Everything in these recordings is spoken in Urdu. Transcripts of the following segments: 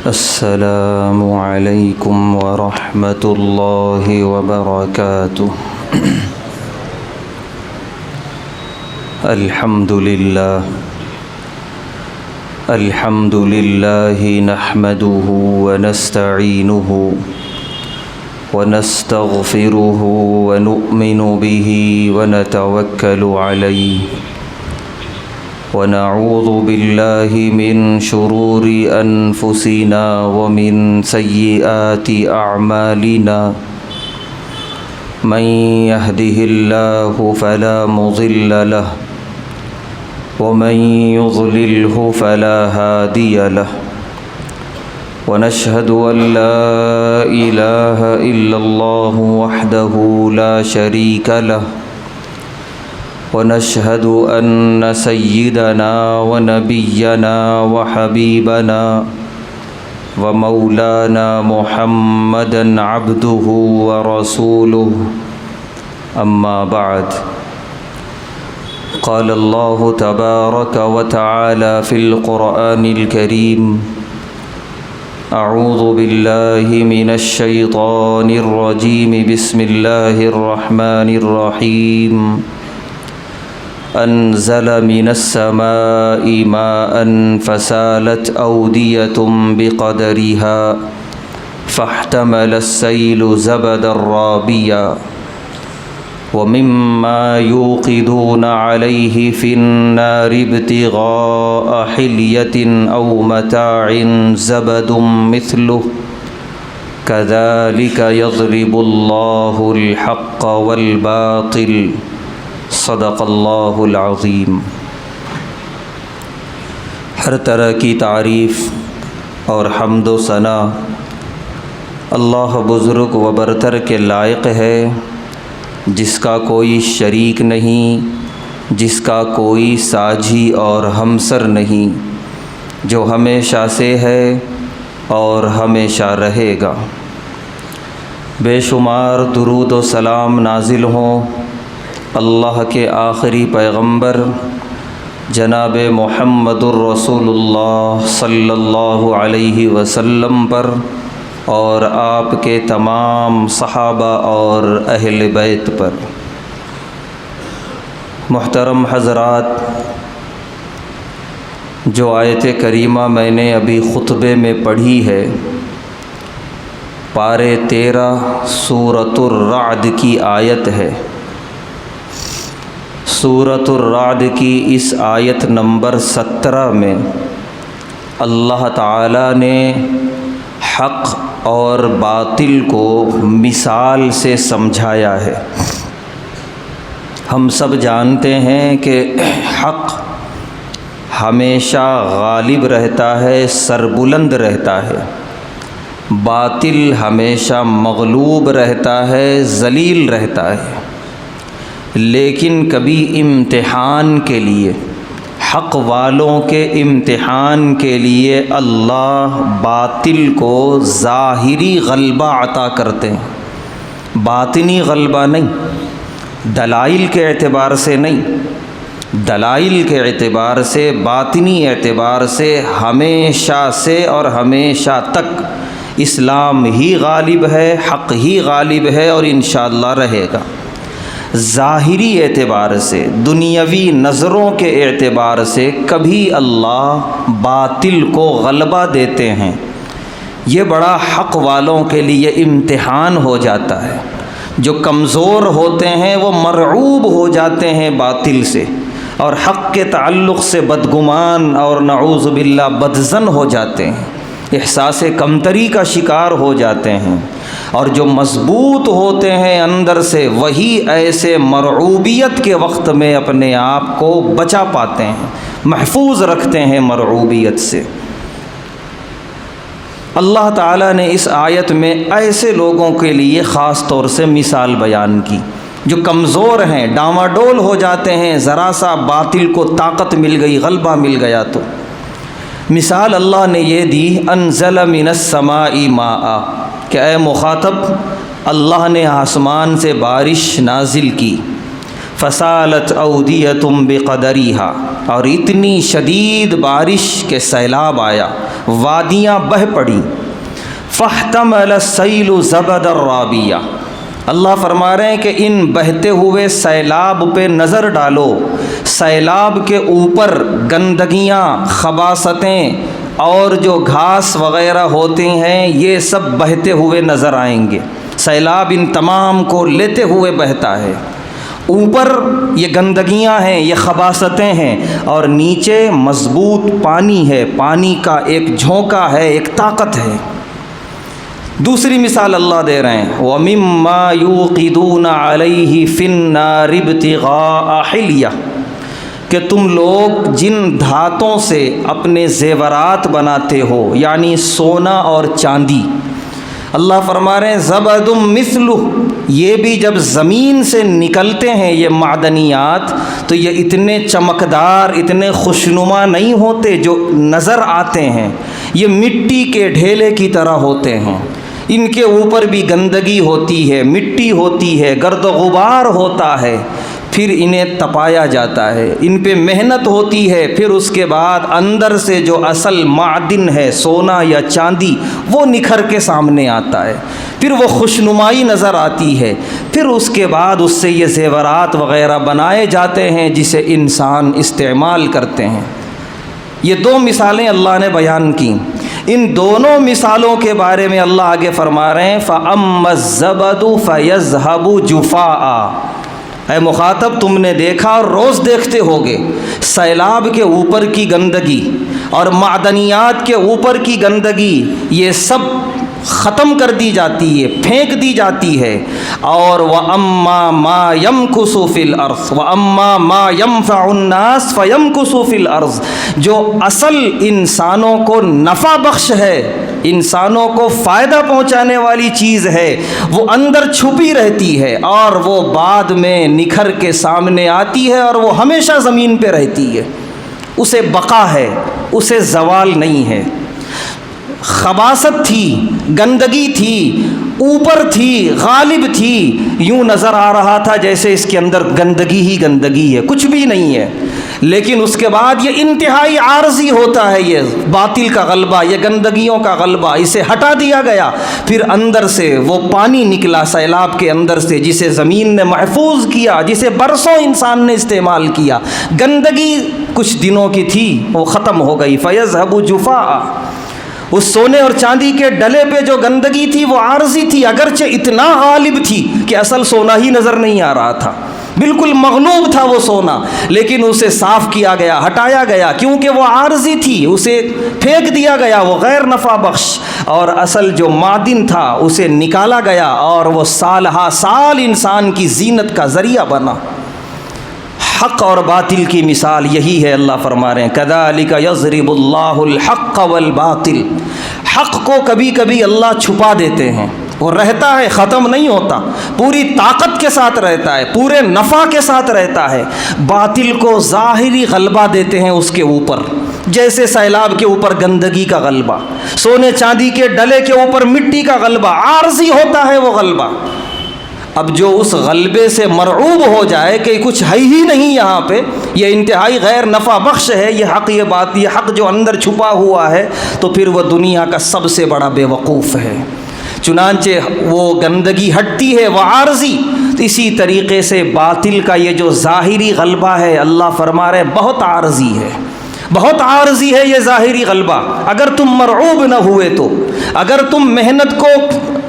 السلام علیکم ورحمۃ اللہ وبرکاتہ۔ الحمد للہ نحمده ونستعینه ونستغفره ونؤمن به ونتوکل علیہ ونعوذ باللہ من شرور انفسنا ومن سیئات اعمالنا من يهده اللہ فلا مضل له ومن يضلله فلا هادي له ونشهد أن لا إله إلا الله وحده لا شريك له ونشهد أن سيدنا ونبينا وحبيبنا ومولانا محمدا عبده ورسوله أما بعد قال الله تبارك وتعالى في القرآن الكريم أعوذ بالله من الشيطان الرجيم بسم الله الرحمن الرحيم أنزل من السماء ماء فسالت أودية بقدرها فاحتمل السيل زبدا رابيا ومما يوقدون عليه في النار ابتغاء حلية أو متاع زبد مثله كذلك يضرب الله الحق والباطل صدق اللہ العظیم۔ ہر طرح کی تعریف اور حمد و ثنا اللہ بزرگ و برتر کے لائق ہے، جس کا کوئی شریک نہیں، جس کا کوئی ساجھی اور ہمسر نہیں، جو ہمیشہ سے ہے اور ہمیشہ رہے گا۔ بے شمار درود و سلام نازل ہوں اللہ کے آخری پیغمبر جناب محمد الرسول اللہ صلی اللہ علیہ وسلم پر اور آپ کے تمام صحابہ اور اہل بیت پر۔ محترم حضرات، جو آیت کریمہ میں نے ابھی خطبے میں پڑھی ہے، پارے 13 سورۃ الرعد کی آیت ہے۔ سورۃ الرعد کی اس آیت نمبر 17 میں اللہ تعالیٰ نے حق اور باطل کو مثال سے سمجھایا ہے۔ ہم سب جانتے ہیں کہ حق ہمیشہ غالب رہتا ہے، سربلند رہتا ہے، باطل ہمیشہ مغلوب رہتا ہے، ذلیل رہتا ہے۔ لیکن کبھی امتحان کے لیے، حق والوں کے امتحان کے لیے اللہ باطل کو ظاہری غلبہ عطا کرتے ہیں، باطنی غلبہ نہیں، دلائل کے اعتبار سے نہیں، دلائل کے اعتبار سے، باطنی اعتبار سے ہمیشہ سے اور ہمیشہ تک اسلام ہی غالب ہے، حق ہی غالب ہے اور انشاءاللہ رہے گا۔ ظاہری اعتبار سے، دنیاوی نظروں کے اعتبار سے کبھی اللہ باطل کو غلبہ دیتے ہیں، یہ بڑا حق والوں کے لیے امتحان ہو جاتا ہے۔ جو کمزور ہوتے ہیں وہ مرعوب ہو جاتے ہیں باطل سے، اور حق کے تعلق سے بدگمان اور نعوذ باللہ بدظن ہو جاتے ہیں، احساس کمتری کا شکار ہو جاتے ہیں۔ اور جو مضبوط ہوتے ہیں اندر سے، وہی ایسے مرعوبیت کے وقت میں اپنے آپ کو بچا پاتے ہیں، محفوظ رکھتے ہیں مرعوبیت سے۔ اللہ تعالیٰ نے اس آیت میں ایسے لوگوں کے لیے خاص طور سے مثال بیان کی جو کمزور ہیں، ڈاواڈول ہو جاتے ہیں، ذرا سا باطل کو طاقت مل گئی، غلبہ مل گیا تو۔ مثال اللہ نے یہ دی، انزل من السماء ماء، کہ اے مخاطب، اللہ نے آسمان سے بارش نازل کی، فسالت اودیۃ بقدریہا، اور اتنی شدید بارش کے سیلاب آیا، وادیاں بہہ پڑیں۔ فاحتمل السیل زبدا رابیا، اللہ فرما رہے ہیں کہ ان بہتے ہوئے سیلاب پہ نظر ڈالو، سیلاب کے اوپر گندگیاں، خباثتیں اور جو گھاس وغیرہ ہوتے ہیں یہ سب بہتے ہوئے نظر آئیں گے۔ سیلاب ان تمام کو لیتے ہوئے بہتا ہے، اوپر یہ گندگیاں ہیں، یہ خباثتیں ہیں، اور نیچے مضبوط پانی ہے، پانی کا ایک جھونکا ہے، ایک طاقت ہے۔ دوسری مثال اللہ دے رہے ہیں، وَمِمَّا يُوقِدُونَ عَلَيْهِ فِي النَّارِ ابْتِغَاءَ حِلْيَةٍ، کہ تم لوگ جن دھاتوں سے اپنے زیورات بناتے ہو، یعنی سونا اور چاندی، اللہ فرما رہے ہیں زبد مثلہ، یہ بھی جب زمین سے نکلتے ہیں یہ معدنیات تو یہ اتنے چمکدار، اتنے خوشنما نہیں ہوتے جو نظر آتے ہیں، یہ مٹی کے ڈھیلے کی طرح ہوتے ہیں۔ ان کے اوپر بھی گندگی ہوتی ہے، مٹی ہوتی ہے، گرد و غبار ہوتا ہے، پھر انہیں تپایا جاتا ہے، ان پہ محنت ہوتی ہے، پھر اس کے بعد اندر سے جو اصل معدن ہے، سونا یا چاندی، وہ نکھر کے سامنے آتا ہے، پھر وہ خوشنمائی نظر آتی ہے، پھر اس کے بعد اس سے یہ زیورات وغیرہ بنائے جاتے ہیں جسے انسان استعمال کرتے ہیں۔ یہ دو مثالیں اللہ نے بیان کی۔ ان دونوں مثالوں کے بارے میں اللہ آگے فرما رہے ہیں فَأَمَّا الزَّبَدُ فَيَذْهَبُ جُفَاءً، اے مخاطب تم نے دیکھا اور روز دیکھتے ہوگے، سیلاب کے اوپر کی گندگی اور معدنیات کے اوپر کی گندگی یہ سب ختم کر دی جاتی ہے، پھینک دی جاتی ہے، اور وَأَمَّا مَا يَمْكُثُ فِي الْأَرْضِ وَأَمَّا مَا يَنْفَعُ النَّاسَ فَيَمْكُثُ فِي الْأَرْضِ، جو اصل انسانوں کو نفع بخش ہے، انسانوں کو فائدہ پہنچانے والی چیز ہے، وہ اندر چھپی رہتی ہے اور وہ بعد میں نکھر کے سامنے آتی ہے اور وہ ہمیشہ زمین پہ رہتی ہے، اسے بقا ہے، اسے زوال نہیں ہے۔ خباثت تھی، گندگی تھی، اوپر تھی، غالب تھی، یوں نظر آ رہا تھا جیسے اس کے اندر گندگی ہی گندگی ہے، کچھ بھی نہیں ہے، لیکن اس کے بعد یہ انتہائی عارضی ہوتا ہے، یہ باطل کا غلبہ، یہ گندگیوں کا غلبہ، اسے ہٹا دیا گیا، پھر اندر سے وہ پانی نکلا سیلاب کے اندر سے جسے زمین نے محفوظ کیا، جسے برسوں انسان نے استعمال کیا۔ گندگی کچھ دنوں کی تھی، وہ ختم ہو گئی، فَيَذْهَبُ جُفَاءً، اس سونے اور چاندی کے ڈلے پہ جو گندگی تھی وہ عارضی تھی، اگرچہ اتنا غالب تھی کہ اصل سونا ہی نظر نہیں آ رہا تھا، بالکل مغلوب تھا وہ سونا، لیکن اسے صاف کیا گیا، ہٹایا گیا، کیونکہ وہ عارضی تھی، اسے پھینک دیا گیا، وہ غیر نفع بخش، اور اصل جو معدن تھا اسے نکالا گیا اور وہ سال ہا سال انسان کی زینت کا ذریعہ بنا۔ حق اور باطل کی مثال یہی ہے، اللہ فرما رہے ہیں كَذَلِكَ يَضْرِبُ اللَّهُ الْحَقَّ وَالْبَاطِلَ، حق کو کبھی کبھی اللہ چھپا دیتے ہیں، وہ رہتا ہے، ختم نہیں ہوتا، پوری طاقت کے ساتھ رہتا ہے، پورے نفع کے ساتھ رہتا ہے، باطل کو ظاہری غلبہ دیتے ہیں اس کے اوپر، جیسے سیلاب کے اوپر گندگی کا غلبہ، سونے چاندی کے ڈلے کے اوپر مٹی کا غلبہ، عارضی ہوتا ہے وہ غلبہ۔ اب جو اس غلبے سے مرعوب ہو جائے کہ کچھ ہے ہی نہیں یہاں پہ، یہ انتہائی غیر نفع بخش ہے، یہ حق، یہ بات، یہ حق جو اندر چھپا ہوا ہے، تو پھر وہ دنیا کا سب سے بڑا بے وقوف ہے۔ چنانچہ وہ گندگی ہٹتی ہے، وہ عارضی، تو اسی طریقے سے باطل کا یہ جو ظاہری غلبہ ہے، اللہ فرما رہے بہت عارضی ہے، بہت عارضی ہے یہ ظاہری غلبہ۔ اگر تم مرعوب نہ ہوئے تو، اگر تم محنت کو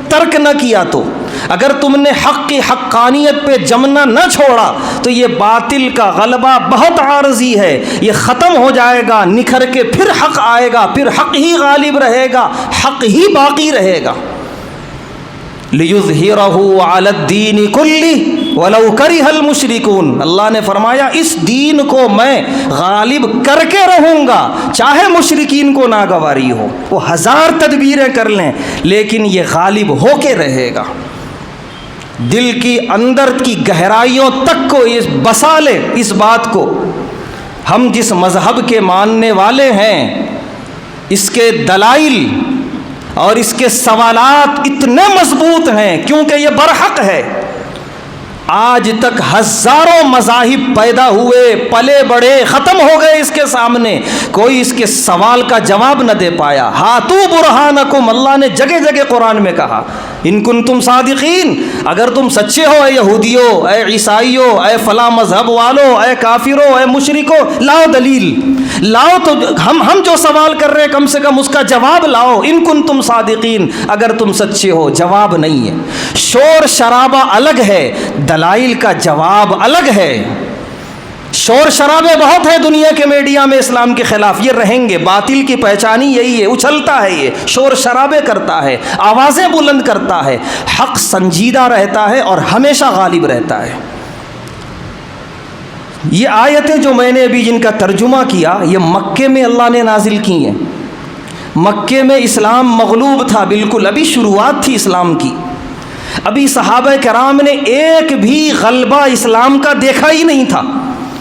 ترک نہ کیا تو، اگر تم نے حق کی حقانیت پہ جمنا نہ چھوڑا تو یہ باطل کا غلبہ بہت عارضی ہے، یہ ختم ہو جائے گا، نکھر کے پھر حق آئے گا، پھر حق ہی غالب رہے گا، حق ہی باقی رہے گا۔ لِيُظْهِرَهُ عَلَى الدِّينِ كُلِّهِ وَلَوْ كَرِهَ الْمُشْرِكُونَ، اللہ نے فرمایا اس دین کو میں غالب کر کے رہوں گا، چاہے مشرکین کو ناگواری ہو، وہ ہزار تدبیریں کر لیں، لیکن یہ غالب ہو کے رہے گا۔ دل کی اندر کی گہرائیوں تک کو اس بسا لے اس بات کو، ہم جس مذہب کے ماننے والے ہیں اس کے دلائل اور اس کے سوالات اتنے مضبوط ہیں کیونکہ یہ برحق ہے، آج تک ہزاروں مذاہب پیدا ہوئے، پلے بڑے، ختم ہو گئے اس کے سامنے، کوئی اس کے سوال کا جواب نہ دے پایا۔ ہاتو برہانکم، اللہ نے جگہ جگہ قرآن میں کہا، ان کنتم صادقین، اگر تم سچے ہو اے یہودیو، اے عیسائیو، اے فلاں مذہب والو، اے کافرو، اے مشرکو، لاؤ دلیل، لاؤ تو ہم جو سوال کر رہے ہیں کم سے کم اس کا جواب لاؤ، ان کنتم صادقین، اگر تم سچے ہو۔ جواب نہیں ہے، شور شرابہ الگ ہے، دلائل کا جواب الگ ہے۔ شور شرابے بہت ہیں دنیا کے میڈیا میں اسلام کے خلاف، یہ رہیں گے، باطل کی پہچان ہی یہی ہے، اچھلتا ہے، یہ شور شرابے کرتا ہے، آوازیں بلند کرتا ہے، حق سنجیدہ رہتا ہے اور ہمیشہ غالب رہتا ہے۔ یہ آیتیں جو میں نے ابھی جن کا ترجمہ کیا، یہ مکے میں اللہ نے نازل کی ہیں۔ مکے میں اسلام مغلوب تھا، بالکل ابھی شروعات تھی اسلام کی، ابھی صحابہ کرام نے ایک بھی غلبہ اسلام کا دیکھا ہی نہیں تھا،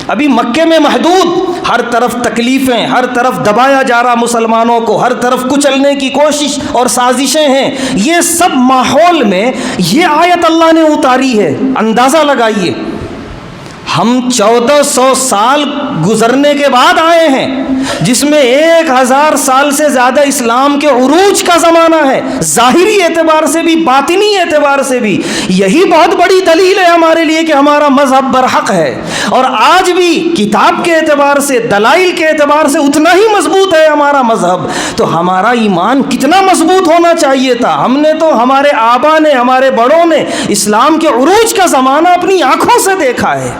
ابھی مکے میں محدود، ہر طرف تکلیفیں، ہر طرف دبایا جا رہا مسلمانوں کو، ہر طرف کچلنے کی کوشش اور سازشیں ہیں۔ یہ سب ماحول میں یہ آیت اللہ نے اتاری ہے۔ اندازہ لگائیے، ہم 1400 سال گزرنے کے بعد آئے ہیں، جس میں 1000 سال سے زیادہ اسلام کے عروج کا زمانہ ہے، ظاہری اعتبار سے بھی باطنی اعتبار سے بھی۔ یہی بہت بڑی دلیل ہے ہمارے لیے کہ ہمارا مذہب برحق ہے، اور آج بھی کتاب کے اعتبار سے، دلائل کے اعتبار سے اتنا ہی مضبوط ہے ہمارا مذہب۔ تو ہمارا ایمان کتنا مضبوط ہونا چاہیے تھا۔ ہم نے تو، ہمارے آبا نے، ہمارے بڑوں نے اسلام کے عروج کا زمانہ اپنی آنکھوں سے دیکھا ہے،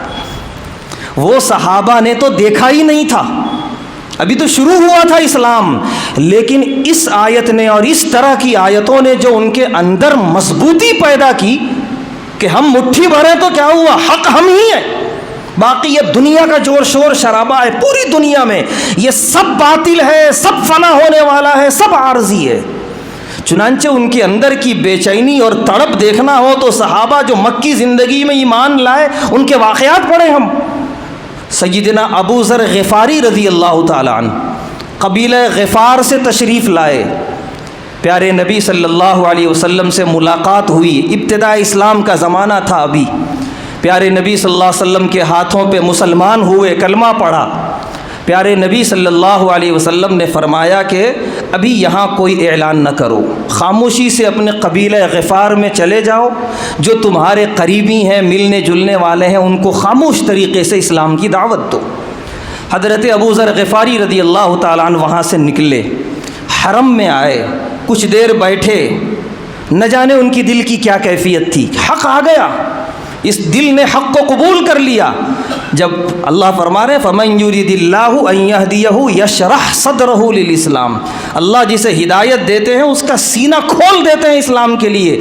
وہ صحابہ نے تو دیکھا ہی نہیں تھا، ابھی تو شروع ہوا تھا اسلام۔ لیکن اس آیت نے اور اس طرح کی آیتوں نے جو ان کے اندر مضبوطی پیدا کی کہ ہم مٹھی بھریں تو کیا ہوا، حق ہم ہی ہیں، باقی یہ دنیا کا جو شور شرابہ ہے پوری دنیا میں، یہ سب باطل ہے، سب فنا ہونے والا ہے، سب عارضی ہے۔ چنانچہ ان کے اندر کی بے چینی اور تڑپ دیکھنا ہو تو صحابہ جو مکی زندگی میں ایمان لائے، ان کے واقعات پڑھیں ہم۔ سیدنا ابو ذر غفاری رضی اللہ تعالیٰ عنہ قبیلہ غفار سے تشریف لائے، پیارے نبی صلی اللہ علیہ وسلم سے ملاقات ہوئی، ابتداء اسلام کا زمانہ تھا ابھی، پیارے نبی صلی اللہ علیہ وسلم کے ہاتھوں پہ مسلمان ہوئے، کلمہ پڑھا۔ پیارے نبی صلی اللہ علیہ وسلم نے فرمایا کہ ابھی یہاں کوئی اعلان نہ کرو، خاموشی سے اپنے قبیلہ غفار میں چلے جاؤ، جو تمہارے قریبی ہیں، ملنے جلنے والے ہیں، ان کو خاموش طریقے سے اسلام کی دعوت دو۔ حضرت ابو ذر غفاری رضی اللہ تعالیٰ عنہ وہاں سے نکلے، حرم میں آئے، کچھ دیر بیٹھے، نہ جانے ان کی دل کی کیا کیفیت تھی، حق آ گیا، اس دل نے حق کو قبول کر لیا۔ جب اللہ فرما رہے فَمَن يُرِدِ اللَّهُ أَن يَهْدِيَهُ يَشْرَحْ صَدْرَهُ لِلْإِسْلَامِ، اللہ جسے ہدایت دیتے ہیں اس کا سینہ کھول دیتے ہیں اسلام کے لیے،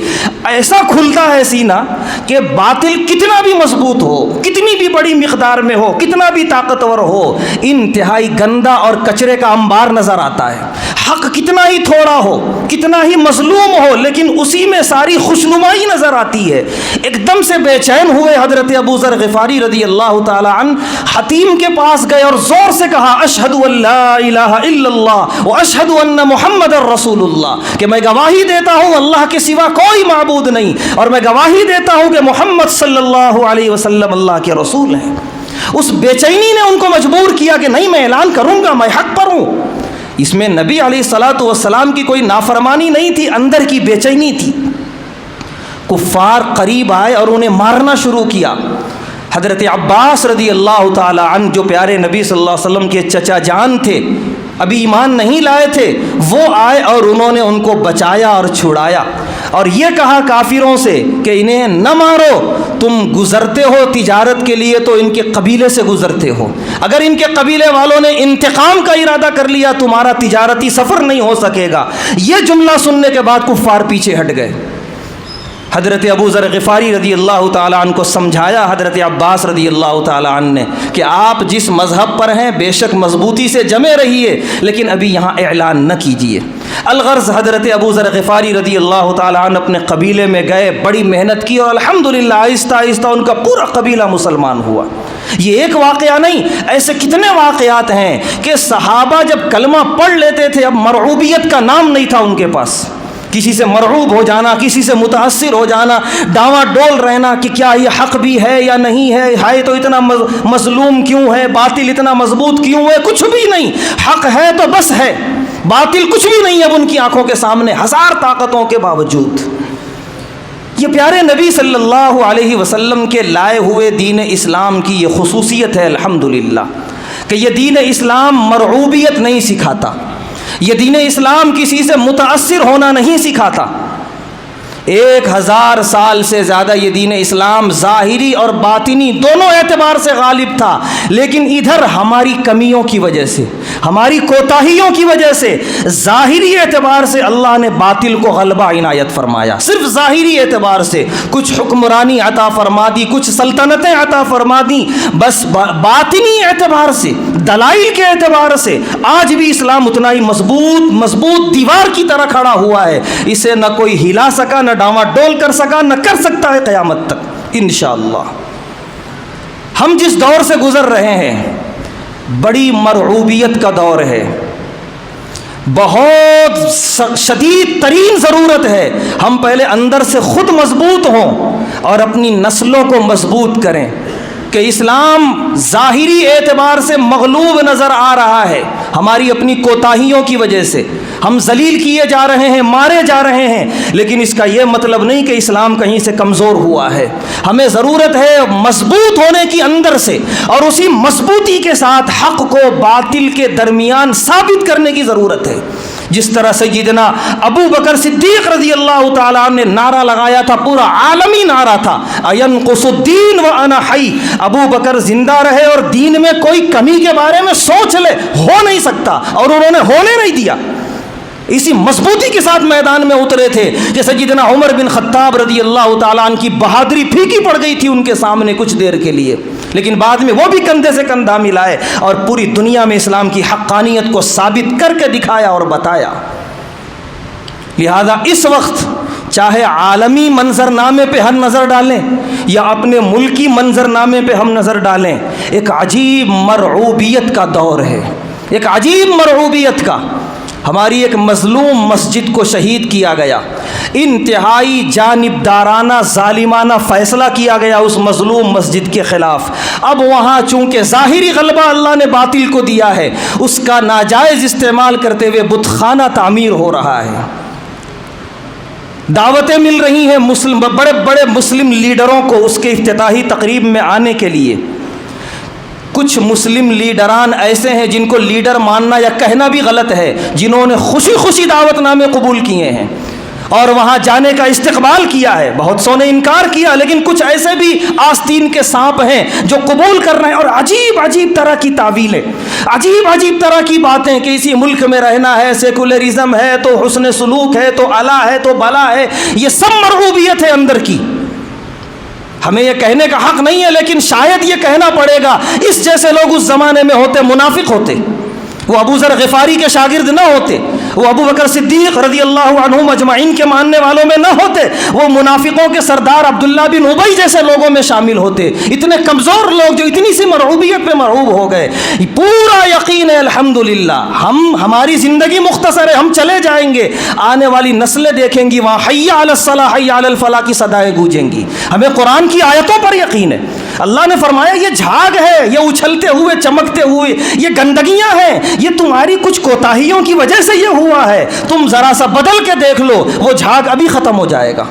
ایسا کھلتا ہے سینہ کہ باطل کتنا بھی مضبوط ہو، کتنی بھی بڑی مقدار میں ہو، کتنا بھی طاقتور ہو، انتہائی گندا اور کچرے کا انبار نظر آتا ہے۔ حق کتنا ہی تھوڑا ہو، کتنا ہی مظلوم ہو، لیکن اسی میں ساری خوشنمائی نظر آتی ہے۔ ایک دم سے بے چین ہوئے حضرت ابو ذر غفاری رضی اللہ تعالی عنہ، حتیم کے پاس گئے اور زور سے کہا اشہد ان لا الہ الا اللہ واشہد ان محمد رسول اللہ، کہ میں گواہی دیتا ہوں اللہ کے سوا کوئی معبود نہیں، اور میں گواہی دیتا ہوں کہ محمد صلی اللہ علیہ وسلم اللہ کے رسول ہیں۔ اس بے چینی نے ان کو مجبور کیا کہ نہیں، میں اعلان کروں گا، میں حق پر ہوں۔ اس میں نبی علیہ الصلاۃ والسلام کی کوئی نافرمانی نہیں تھی، اندر کی بے چینی تھی۔ کفار قریب آئے اور انہیں مارنا شروع کیا۔ حضرت عباس رضی اللہ تعالی عنہ جو پیارے نبی صلی اللہ علیہ وسلم کے چچا جان تھے، ابھی ایمان نہیں لائے تھے، وہ آئے اور انہوں نے ان کو بچایا اور چھڑایا، اور یہ کہا کافروں سے کہ انہیں نہ مارو، تم گزرتے ہو تجارت کے لیے تو ان کے قبیلے سے گزرتے ہو، اگر ان کے قبیلے والوں نے انتقام کا ارادہ کر لیا تمہارا تجارتی سفر نہیں ہو سکے گا۔ یہ جملہ سننے کے بعد کفار پیچھے ہٹ گئے۔ حضرت ابو ذر غفاری رضی اللہ تعالیٰ عنہ کو سمجھایا حضرت عباس رضی اللہ تعالیٰ عنہ نے کہ آپ جس مذہب پر ہیں بے شک مضبوطی سے جمے رہیے، لیکن ابھی یہاں اعلان نہ کیجیے۔ الغرض حضرت ابو ذر غفاری رضی اللہ تعالیٰ عنہ اپنے قبیلے میں گئے، بڑی محنت کی، اور الحمدللہ آہستہ آہستہ ان کا پورا قبیلہ مسلمان ہوا۔ یہ ایک واقعہ نہیں، ایسے کتنے واقعات ہیں کہ صحابہ جب کلمہ پڑھ لیتے تھے اب مرعوبیت کا نام نہیں تھا ان کے پاس، کسی سے مرعوب ہو جانا، کسی سے متاثر ہو جانا، ڈاواں ڈول رہنا کہ کیا یہ حق بھی ہے یا نہیں ہے، ہائے تو اتنا مظلوم کیوں ہے، باطل اتنا مضبوط کیوں ہے، کچھ بھی نہیں، حق ہے تو بس ہے، باطل کچھ بھی نہیں ہے اب ان کی آنکھوں کے سامنے ہزار طاقتوں کے باوجود۔ یہ پیارے نبی صلی اللہ علیہ وسلم کے لائے ہوئے دین اسلام کی یہ خصوصیت ہے الحمدللہ کہ یہ دین اسلام مرعوبیت نہیں سکھاتا، یہ دین اسلام کسی سے متاثر ہونا نہیں سکھاتا۔ 1000 سال سے زیادہ یہ دین اسلام ظاہری اور باطنی دونوں اعتبار سے غالب تھا، لیکن ادھر ہماری کمیوں کی وجہ سے، ہماری کوتاہیوں کی وجہ سے ظاہری اعتبار سے اللہ نے باطل کو غلبہ عنایت فرمایا، صرف ظاہری اعتبار سے کچھ حکمرانی عطا فرما دی، کچھ سلطنتیں عطا فرما دی، بس باطنی اعتبار سے، دلائل کے اعتبار سے آج بھی اسلام اتنا ہی مضبوط دیوار کی طرح کھڑا ہوا ہے، اسے نہ کوئی ہلا سکا، نہ ڈاواں ڈول کر سکا، نہ کر سکتا ہے قیامت تک انشاءاللہ۔ ہم جس دور سے گزر رہے ہیں بڑی مرعوبیت کا دور ہے، بہت شدید ترین ضرورت ہے ہم پہلے اندر سے خود مضبوط ہوں اور اپنی نسلوں کو مضبوط کریں کہ اسلام ظاہری اعتبار سے مغلوب نظر آ رہا ہے، ہماری اپنی کوتاہیوں کی وجہ سے ہم ذلیل کیے جا رہے ہیں، مارے جا رہے ہیں، لیکن اس کا یہ مطلب نہیں کہ اسلام کہیں سے کمزور ہوا ہے۔ ہمیں ضرورت ہے مضبوط ہونے کی اندر سے، اور اسی مضبوطی کے ساتھ حق کو باطل کے درمیان ثابت کرنے کی ضرورت ہے۔ جس طرح سیدنا ابو بکر صدیق رضی اللہ تعالیٰ عنہ نے نعرہ لگایا تھا، پورا عالمی نعرہ تھا، اَيَنْقُصُ الدِّينُ وَأَنَا حَيٌّ، ابو بکر زندہ رہے اور دین میں کوئی کمی کے بارے میں سوچ لے، ہو نہیں سکتا، اور انہوں نے ہونے نہیں دیا، اسی مضبوطی کے ساتھ میدان میں اترے تھے۔ جیسے سیدنا عمر بن خطاب رضی اللہ تعالیٰ عنہ کی بہادری پھیکی پڑ گئی تھی ان کے سامنے کچھ دیر کے لیے، لیکن بعد میں وہ بھی کندھے سے کندھا ملائے اور پوری دنیا میں اسلام کی حقانیت کو ثابت کر کے دکھایا اور بتایا۔ لہذا اس وقت چاہے عالمی منظرنامے پہ ہم نظر ڈالیں یا اپنے ملکی منظرنامے پہ ہم نظر ڈالیں، ایک عجیب مرعوبیت کا دور ہے، ایک عجیب مرعوبیت کا۔ ہماری ایک مظلوم مسجد کو شہید کیا گیا، انتہائی جانبدارانہ ظالمانہ فیصلہ کیا گیا اس مظلوم مسجد کے خلاف۔ اب وہاں چونکہ ظاہری غلبہ اللہ نے باطل کو دیا ہے، اس کا ناجائز استعمال کرتے ہوئے بت خانہ تعمیر ہو رہا ہے۔ دعوتیں مل رہی ہیں بڑے بڑے مسلم لیڈروں کو اس کے افتتاحی تقریب میں آنے کے لیے۔ کچھ مسلم لیڈران ایسے ہیں جن کو لیڈر ماننا یا کہنا بھی غلط ہے، جنہوں نے خوشی خوشی دعوت نامے قبول کیے ہیں اور وہاں جانے کا استقبال کیا ہے، بہت سو نے انکار کیا، لیکن کچھ ایسے بھی آستین کے سانپ ہیں جو قبول کر رہے ہیں، اور عجیب عجیب طرح کی تعویلیں، عجیب عجیب طرح کی باتیں کہ اسی ملک میں رہنا ہے، سیکولرزم ہے تو حسن سلوک ہے تو الا ہے تو بلا ہے، یہ سب مرغوبیت ہے اندر کی۔ ہمیں یہ کہنے کا حق نہیں ہے، لیکن شاید یہ کہنا پڑے گا، اس جیسے لوگ اس زمانے میں ہوتے منافق ہوتے، وہ ابو ذر غفاری کے شاگرد نہ ہوتے، وہ ابو بکر صدیق رضی اللہ عنہم اجمعین کے ماننے والوں میں نہ ہوتے، وہ منافقوں کے سردار عبداللہ بن ابی جیسے لوگوں میں شامل ہوتے۔ اتنے کمزور لوگ جو اتنی سی مرعوبیت پہ مرعوب ہو گئے۔ پورا یقین ہے الحمدللہ، ہماری زندگی مختصر ہے، ہم چلے جائیں گے، آنے والی نسلیں دیکھیں گی وہاں حی علی الصلاح حی علی الفلاح کی صدائیں گونجیں گی۔ ہمیں قرآن کی آیتوں پر یقین ہے، اللہ نے فرمایا یہ جھاگ ہے، یہ اچھلتے ہوئے چمکتے ہوئے، یہ گندگیاں ہیں، یہ تمہاری کچھ کوتاہیوں کی وجہ سے یہ ہوا ہے، تم ذرا سا بدل کے دیکھ لو، وہ جھاگ ابھی ختم ہو جائے گا۔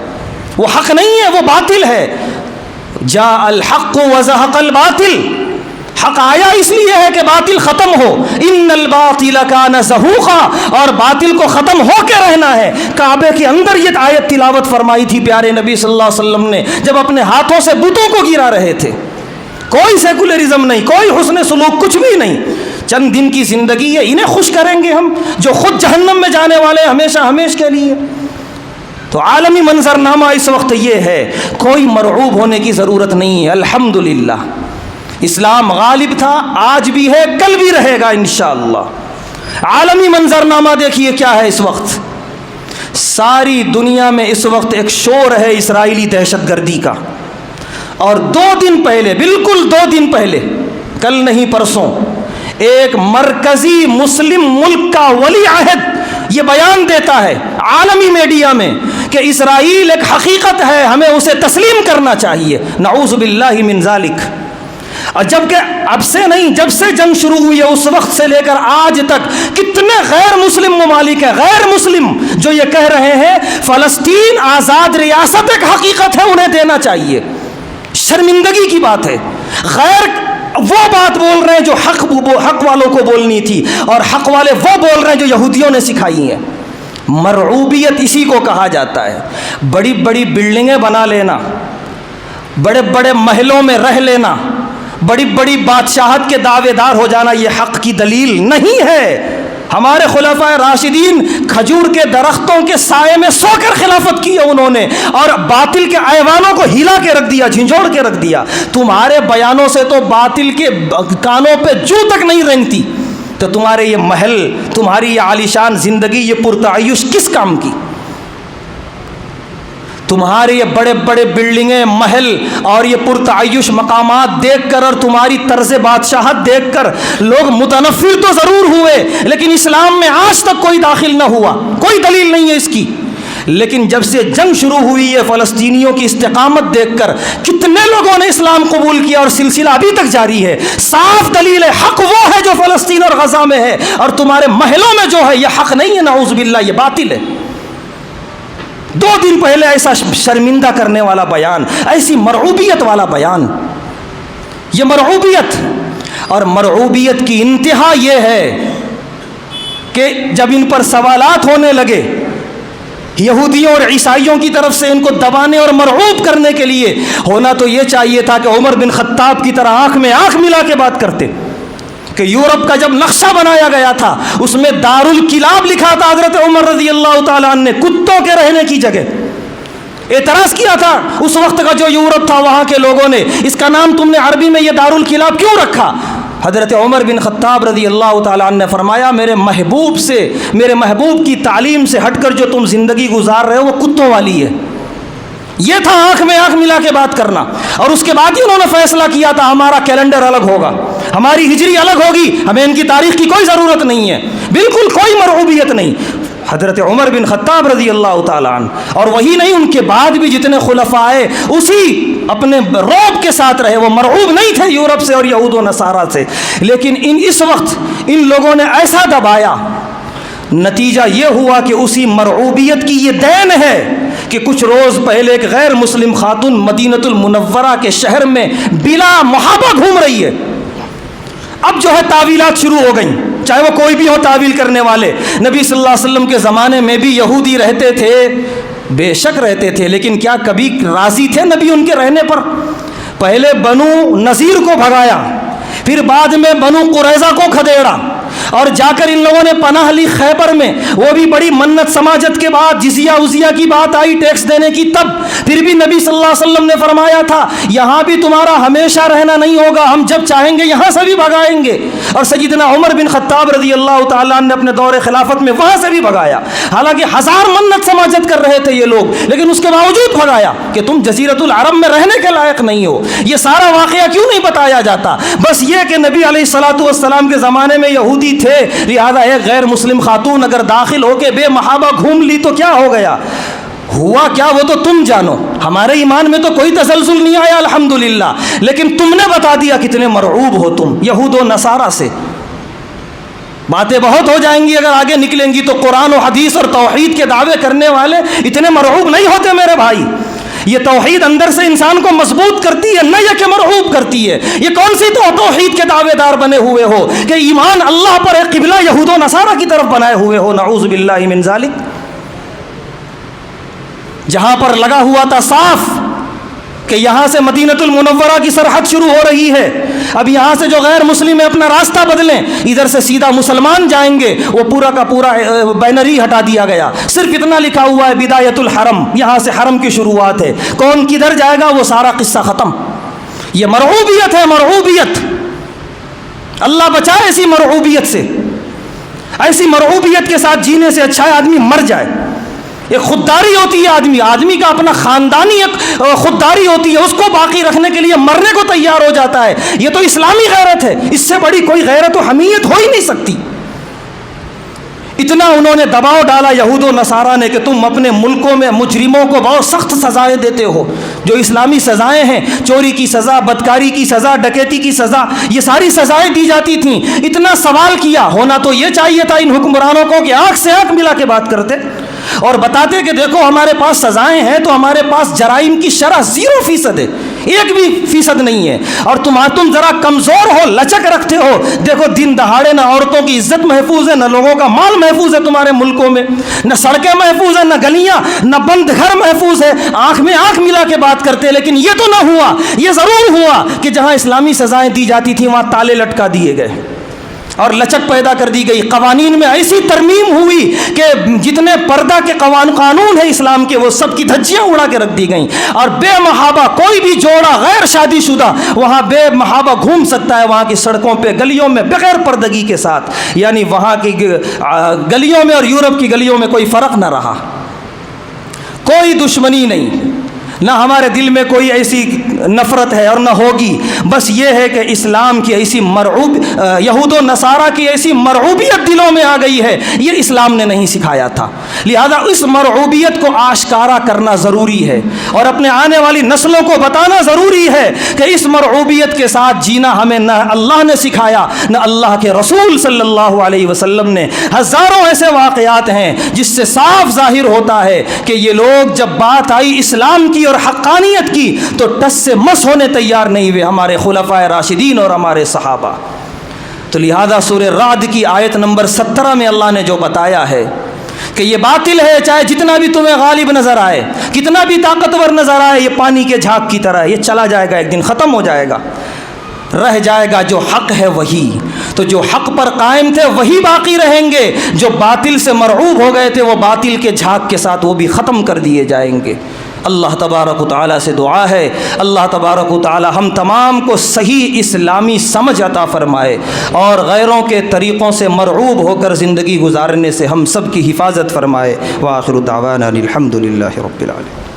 وہ حق نہیں ہے، وہ باطل ہے۔ جاء الحق وزهق الباطل، حق آیا اس لیے ہے کہ باطل ختم ہو، ان الباطل کان زہوقا، اور باطل کو ختم ہو کے رہنا ہے۔ کعبے کے اندر یہ آیت تلاوت فرمائی تھی پیارے نبی صلی اللہ علیہ وسلم نے جب اپنے ہاتھوں سے بتوں کو گرا رہے تھے۔ کوئی سیکولرزم نہیں، کوئی حسن سلوک، کچھ بھی نہیں، چند دن کی زندگی ہے، انہیں خوش کریں گے ہم جو خود جہنم میں جانے والے ہمیشہ ہمیش کے لیے۔ تو عالمی منظرنامہ اس وقت یہ ہے، کوئی مرعوب ہونے کی ضرورت نہیں ہے۔ الحمدللہ اسلام غالب تھا، آج بھی ہے، کل بھی رہے گا انشاءاللہ۔ عالمی منظرنامہ دیکھیے کیا ہے اس وقت، ساری دنیا میں اس وقت ایک شور ہے اسرائیلی دہشت گردی کا، اور 2 دن پہلے، بالکل 2 دن پہلے، کل نہیں پرسوں، ایک مرکزی مسلم ملک کا ولی عہد یہ بیان دیتا ہے عالمی میڈیا میں کہ اسرائیل ایک حقیقت ہے، ہمیں اسے تسلیم کرنا چاہیے، نعوذ باللہ من ذالک۔ اور جبکہ اب سے نہیں، جب سے جنگ شروع ہوئی ہے اس وقت سے لے کر آج تک کتنے غیر مسلم ممالک ہیں، غیر مسلم، جو یہ کہہ رہے ہیں فلسطین آزاد ریاست ایک حقیقت ہے، انہیں دینا چاہیے۔ شرمندگی کی بات ہے، غیر وہ بات بول رہے ہیں جو حق والوں کو بولنی تھی، اور حق والے وہ بول رہے ہیں جو یہودیوں نے سکھائی ہیں۔ مرعوبیت اسی کو کہا جاتا ہے، بڑی بڑی بلڈنگیں بنا لینا، بڑے بڑے محلوں میں رہ لینا، بڑی بڑی بادشاہت کے دعوے دار ہو جانا، یہ حق کی دلیل نہیں ہے۔ ہمارے خلفائے راشدین کھجور کے درختوں کے سائے میں سو کر خلافت کی ہے انہوں نے، اور باطل کے ایوانوں کو ہلا کے رکھ دیا، جھنجھوڑ کے رکھ دیا۔ تمہارے بیانوں سے تو باطل کے کانوں پہ جو تک نہیں رینگتی، تو تمہارے یہ محل، تمہاری یہ عالیشان زندگی، یہ پرتعیش کس کام کی؟ تمہارے یہ بڑے بڑے بلڈنگیں، محل اور یہ پرتعیش مقامات دیکھ کر، اور تمہاری طرز بادشاہت دیکھ کر لوگ متنفر تو ضرور ہوئے، لیکن اسلام میں آج تک کوئی داخل نہ ہوا، کوئی دلیل نہیں ہے اس کی۔ لیکن جب سے جنگ شروع ہوئی ہے فلسطینیوں کی استقامت دیکھ کر کتنے لوگوں نے اسلام قبول کیا، اور سلسلہ ابھی تک جاری ہے۔ صاف دلیل ہے، حق وہ ہے جو فلسطین اور غزہ میں ہے، اور تمہارے محلوں میں جو ہے یہ حق نہیں ہے، نعوذ باللہ، یہ باطل ہے۔ 2 دن پہلے ایسا شرمندہ کرنے والا بیان، ایسی مرعوبیت والا بیان، یہ مرعوبیت، اور مرعوبیت کی انتہا یہ ہے کہ جب ان پر سوالات ہونے لگے یہودیوں اور عیسائیوں کی طرف سے، ان کو دبانے اور مرعوب کرنے کے لیے، ہونا تو یہ چاہیے تھا کہ عمر بن خطاب کی طرح آنکھ میں آنکھ ملا کے بات کرتے، کہ یورپ کا جب نقشہ بنایا گیا تھا اس میں دارالکلاب لکھا تھا حضرت عمر رضی اللہ تعالیٰ عنہ نے، کتوں کے رہنے کی جگہ۔ اعتراض کیا تھا اس وقت کا جو یورپ تھا وہاں کے لوگوں نے، اس کا نام تم نے عربی میں یہ دارالکلاب کیوں رکھا؟ حضرت عمر بن خطاب رضی اللہ تعالیٰ عنہ نے فرمایا، میرے محبوب کی تعلیم سے ہٹ کر جو تم زندگی گزار رہے ہو وہ کتوں والی ہے۔ یہ تھا آنکھ میں آنکھ ملا کے بات کرنا، اور اس کے بعد ہی انہوں نے فیصلہ کیا تھا ہمارا کیلنڈر الگ ہوگا، ہماری ہجری الگ ہوگی، ہمیں ان کی تاریخ کی کوئی ضرورت نہیں ہے، بالکل کوئی مرعوبیت نہیں۔ حضرت عمر بن خطاب رضی اللہ تعالیٰ عنہ، اور وہی نہیں، ان کے بعد بھی جتنے خلفاء آئے اسی اپنے رعب کے ساتھ رہے، وہ مرعوب نہیں تھے یورپ سے اور یہود و نصارہ سے، لیکن اس وقت ان لوگوں نے ایسا دبایا، نتیجہ یہ ہوا کہ اسی مرعوبیت کی یہ دین ہے کہ کچھ روز پہلے ایک غیر مسلم خاتون مدینۃ المنورہ کے شہر میں بلا محابہ گھوم رہی ہے۔ اب جو ہے تعویلات شروع ہو گئیں، چاہے وہ کوئی بھی ہو تعویل کرنے والے۔ نبی صلی اللہ علیہ وسلم کے زمانے میں بھی یہودی رہتے تھے، بے شک رہتے تھے، لیکن کیا کبھی راضی تھے نبی ان کے رہنے پر؟ پہلے بنو نذیر کو بھگایا، پھر بعد میں بنو قریظہ کو کھدیڑا، اور جا کر ان لوگوں نے پناہ لی خیبر میں، وہ بھی بڑی منت سماجت کے بعد، جزیہ وزیہ کی بات آئی ٹیکس دینے کی، تب پھر بھی نبی صلی اللہ علیہ وسلم نے فرمایا تھا یہاں بھی تمہارا ہمیشہ رہنا نہیں ہوگا، ہم جب چاہیں گے یہاں سے بھی بھگائیں گے۔ اور سیدنا عمر بن خطاب رضی اللہ تعالیٰ نے اپنے دور خلافت میں وہاں سے بھی بھگایا، حالانکہ 1000 منت سماجت کر رہے تھے یہ لوگ، لیکن اس کے باوجود بھگایا کہ تم جزیرۃ العرب میں رہنے کے لائق نہیں ہو۔ یہ سارا واقعہ کیوں نہیں بتایا جاتا؟ بس یہ کہ نبی علیہ الصلوۃ والسلام کے زمانے میں یہودی تھے، لہذا ایک غیر مسلم خاتون اگر داخل ہو کے بے محابہ گھوم لی تو کیا ہو گیا؟ ہوا کیا وہ تو تم جانو، ہمارے ایمان میں تو کوئی تسلسل نہیں آیا الحمدللہ، لیکن تم نے بتا دیا کتنے مرعوب ہو تم یہود و نصارہ سے۔ باتیں بہت ہو جائیں گی اگر آگے نکلیں گی، تو قرآن و حدیث اور توحید کے دعوے کرنے والے اتنے مرعوب نہیں ہوتے میرے بھائی۔ یہ توحید اندر سے انسان کو مضبوط کرتی ہے، نہ یہ کہ مرعوب کرتی ہے۔ یہ کون سی تو توحید کے دعوے دار بنے ہوئے ہو کہ ایمان اللہ پر ایک قبلہ یہود و نصارہ کی طرف بنائے ہوئے ہو، نعوذ باللہ من ذالک۔ جہاں پر لگا ہوا تھا صاف کہ یہاں سے مدینۃ المنورہ کی سرحد شروع ہو رہی ہے، اب یہاں سے جو غیر مسلم ہے اپنا راستہ بدلیں، ادھر سے سیدھا مسلمان جائیں گے، وہ پورا کا پورا بینر ہی ہٹا دیا گیا، صرف اتنا لکھا ہوا ہے بدایت الحرم، یہاں سے حرم کی شروعات ہے، کون کدھر جائے گا وہ سارا قصہ ختم۔ یہ مرعوبیت ہے، مرعوبیت، اللہ بچائے ایسی مرعوبیت سے۔ ایسی مرعوبیت کے ساتھ جینے سے اچھا ہے آدمی مر جائے۔ ایک خودداری ہوتی ہے آدمی کا اپنا خاندانی ایک خودداری ہوتی ہے، اس کو باقی رکھنے کے لیے مرنے کو تیار ہو جاتا ہے۔ یہ تو اسلامی غیرت ہے، اس سے بڑی کوئی غیرت و حمیت ہو ہی نہیں سکتی۔ اتنا انہوں نے دباؤ ڈالا یہود و نصارہ نے کہ تم اپنے ملکوں میں مجرموں کو بہت سخت سزائیں دیتے ہو. جو اسلامی سزائیں ہیں، چوری کی سزا، بدکاری کی سزا، ڈکیتی کی سزا، یہ ساری سزائیں دی جاتی تھیں. اتنا سوال کیا، ہونا تو یہ چاہیے تھا ان حکمرانوں کو کہ آنکھ سے آنکھ ملا کے بات کرتے اور بتاتے کہ دیکھو ہمارے پاس سزائیں ہیں تو ہمارے پاس جرائم کی شرح 0% ہے، 1% نہیں ہے. اور تم ذرا کمزور ہو، لچک رکھتے ہو. دیکھو دن دہاڑے نہ عورتوں کی عزت محفوظ ہے، نہ لوگوں کا مال محفوظ ہے تمہارے ملکوں میں، نہ سڑکیں محفوظ ہیں، نہ گلیاں، نہ بند گھر محفوظ ہے. آنکھ میں آنکھ ملا کے بات کرتے. لیکن یہ تو نہ ہوا. یہ ضرور ہوا کہ جہاں اسلامی سزائیں دی جاتی تھیں وہاں تالے لٹکا دیے گئے اور لچک پیدا کر دی گئی. قوانین میں ایسی ترمیم ہوئی کہ جتنے پردہ کے قانون ہیں اسلام کے وہ سب کی دھجیاں اڑا کے رکھ دی گئیں. اور بے محابہ کوئی بھی جوڑا غیر شادی شدہ وہاں بے محابہ گھوم سکتا ہے وہاں کی سڑکوں پہ، گلیوں میں بغیر پردگی کے ساتھ. یعنی وہاں کی گلیوں میں اور یورپ کی گلیوں میں کوئی فرق نہ رہا، کوئی دشمنی نہیں، نہ ہمارے دل میں کوئی ایسی نفرت ہے اور نہ ہوگی. بس یہ ہے کہ اسلام کی ایسی یہود و نصارہ کی ایسی مرعوبیت دلوں میں آ گئی ہے، یہ اسلام نے نہیں سکھایا تھا. لہذا اس مرعوبیت کو آشکارا کرنا ضروری ہے اور اپنے آنے والی نسلوں کو بتانا ضروری ہے کہ اس مرعوبیت کے ساتھ جینا ہمیں نہ اللہ نے سکھایا نہ اللہ کے رسول صلی اللہ علیہ وسلم نے. ہزاروں ایسے واقعات ہیں جس سے صاف ظاہر ہوتا ہے کہ یہ لوگ جب بات آئی اسلام کی اور حقانیت کی تو ٹس سے مس ہونے تیار نہیں ہوئے ہمارے خلفائے راشدین اور ہمارے صحابہ. تو لہذا سورہ رعد کی آیت نمبر 17 میں اللہ نے جو بتایا ہے کہ یہ باطل ہے، چاہے جتنا بھی تمہیں غالب نظر آئے، کتنا بھی طاقتور نظر آئے، یہ پانی کے جھاگ کی طرح، یہ چلا جائے گا، ایک دن ختم ہو جائے گا. رہ جائے گا جو حق ہے وہی. تو جو حق پر قائم تھے وہی باقی رہیں گے، جو باطل سے مرعوب ہو گئے تھے وہ باطل کے جھاگ کے ساتھ وہ بھی ختم کر دیے جائیں گے. اللہ تبارک و تعالیٰ سے دعا ہے اللہ تبارک و تعالیٰ ہم تمام کو صحیح اسلامی سمجھ عطا فرمائے اور غیروں کے طریقوں سے مرعوب ہو کر زندگی گزارنے سے ہم سب کی حفاظت فرمائے. وآخر دعوانا الحمد للہ رب العالمین.